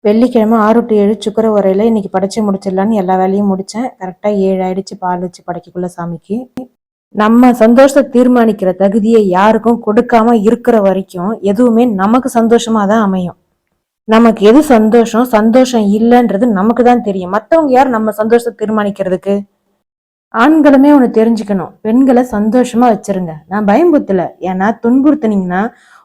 வெள்ளிக்கிழமை 6 to 7 சுக்கர உரையில இன்னைக்கு படைச்சு முடிச்சிடலான்னு எல்லா வேலையும் முடிச்சேன். கரெக்டா 7 ஆயிடுச்சு பால் வச்சு படைக்கக்குள்ள சாமிக்கு. நம்ம சந்தோஷத்தை தீர்மானிக்கிற தகுதியை யாருக்கும் கொடுக்காம இருக்கிற வரைக்கும் எதுவுமே நமக்கு சந்தோஷமா தான் அமையும். நமக்கு எது சந்தோஷம் சந்தோஷம் இல்லைன்றது நமக்கு தான் தெரியும். மற்றவங்க யார் நம்ம சந்தோஷத்தை தீர்மானிக்கிறதுக்கு? ஆண்களுமே ஒன்று தெரிஞ்சுக்கணும், பெண்களை சந்தோஷமா வச்சிருங்க. நான் பயம்புத்தல, ஏன்னா துன்புறுத்தினீங்கன்னா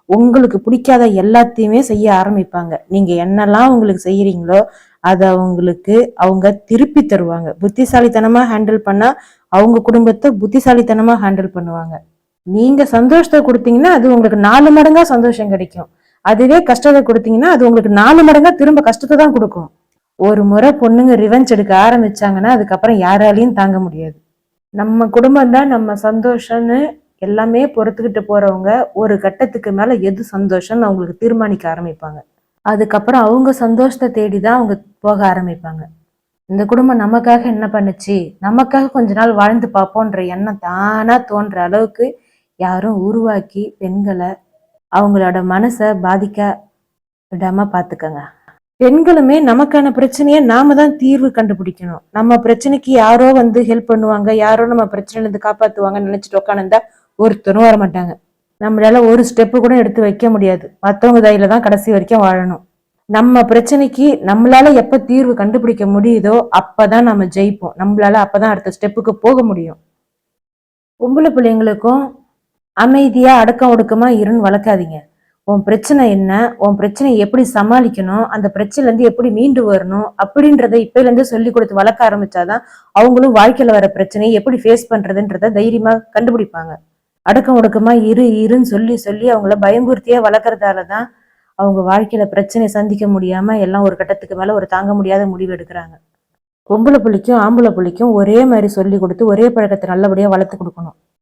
உங்களுக்கு பிடிக்காத எல்லாத்தையுமே செய்ய ஆரம்பிப்பாங்க. நீங்க என்னெல்லாம் உங்களுக்கு செய்யறீங்களோ அதை அவங்க திருப்பி தருவாங்க. புத்திசாலித்தனமா ஹேண்டில் பண்ணா அவங்க குடும்பத்தை புத்திசாலித்தனமா ஹேண்டில் பண்ணுவாங்க. நீங்க சந்தோஷத்தை கொடுத்தீங்கன்னா அது உங்களுக்கு 4 மடங்கா சந்தோஷம் கிடைக்கும். அதுவே கஷ்டத்தை கொடுத்தீங்கன்னா அது உங்களுக்கு 4 மடங்கா திரும்ப கஷ்டத்தை தான் கொடுக்கும். ஒரு முறை பொண்ணுங்க ரிவெஞ்ச் எடுக்க ஆரம்பிச்சாங்கன்னா அதுக்கப்புறம் யாராலையும் தாங்க முடியாது. நம்ம குடும்பம் தான் நம்ம சந்தோஷம்னு எல்லாமே பொறுத்துக்கிட்டு போறவங்க ஒரு கட்டத்துக்கு மேல எது சந்தோஷம்னு அவங்களுக்கு தீர்மானிக்க ஆரம்பிப்பாங்க. அதுக்கப்புறம் அவங்க சந்தோஷத்தை தேடிதான் அவங்க போக ஆரம்பிப்பாங்க. இந்த குடும்பம் நமக்காக என்ன பண்ணுச்சு, நமக்காக கொஞ்ச நாள் வாழ்ந்து பார்ப்போன்ற எண்ணம் தானா தோன்ற அளவுக்கு யாரும் உருவாக்கி பெண்களை அவங்களோட மனசை பாதிக்க விடாம பாத்துக்கங்க. பெண்களுமே நமக்கான பிரச்சனையை நாம தான் தீர்வு கண்டுபிடிக்கணும். நம்ம பிரச்சனைக்கு யாரோ ஹெல்ப் பண்ணுவாங்க, யாரோ நம்ம பிரச்சனைல இருந்து காப்பாத்துவாங்கன்னு நினைச்சிட்டு உட்காந்துருந்தா ஒருத்தரும் வர மாட்டாங்க. நம்மளால ஒரு ஸ்டெப்பு கூட எடுத்து வைக்க முடியாது. மற்றவங்க தையில தான் கடைசி வரைக்கும் வாழணும். நம்ம பிரச்சனைக்கு நம்மளால எப்ப தீர்வு கண்டுபிடிக்க முடியுதோ அப்பதான் நம்ம ஜெயிப்போம். நம்மளால அப்பதான் அடுத்த ஸ்டெப்புக்கு போக முடியும். பொம்பளை பிள்ளைங்களுக்கும் அமைதியா அடக்கம் ஒடுக்கமா இருன்னு வளர்க்காதீங்க. உன் பிரச்சனை என்ன, உன் பிரச்சனையை எப்படி சமாளிக்கணும், அந்த பிரச்சனைல இருந்து எப்படி மீண்டு வரணும் அப்படின்றத இப்பையில இருந்து சொல்லி கொடுத்து வளர்க்க ஆரம்பிச்சாதான் அவங்களும் வாழ்க்கையில வர பிரச்சனையை எப்படி ஃபேஸ் பண்றதுன்றத தைரியமா கண்டுபிடிப்பாங்க. அடக்கம் ஒடுக்கமா இருன்னு சொல்லி சொல்லி அவங்கள பயம்புறுத்தியா வளர்க்கறதாலதான் அவங்க வாழ்க்கையில பிரச்சனையை சந்திக்க முடியாம எல்லாம் ஒரு கட்டத்துக்கு மேல ஒரு தாங்க முடியாத முடிவு எடுக்கிறாங்க. பொம்பளை புள்ளிக்கும் ஆம்பளை புள்ளிக்கும் ஒரே மாதிரி சொல்லி கொடுத்து ஒரே பழக்கத்தை நல்லபடியா வளர்த்து கொடுக்கணும்.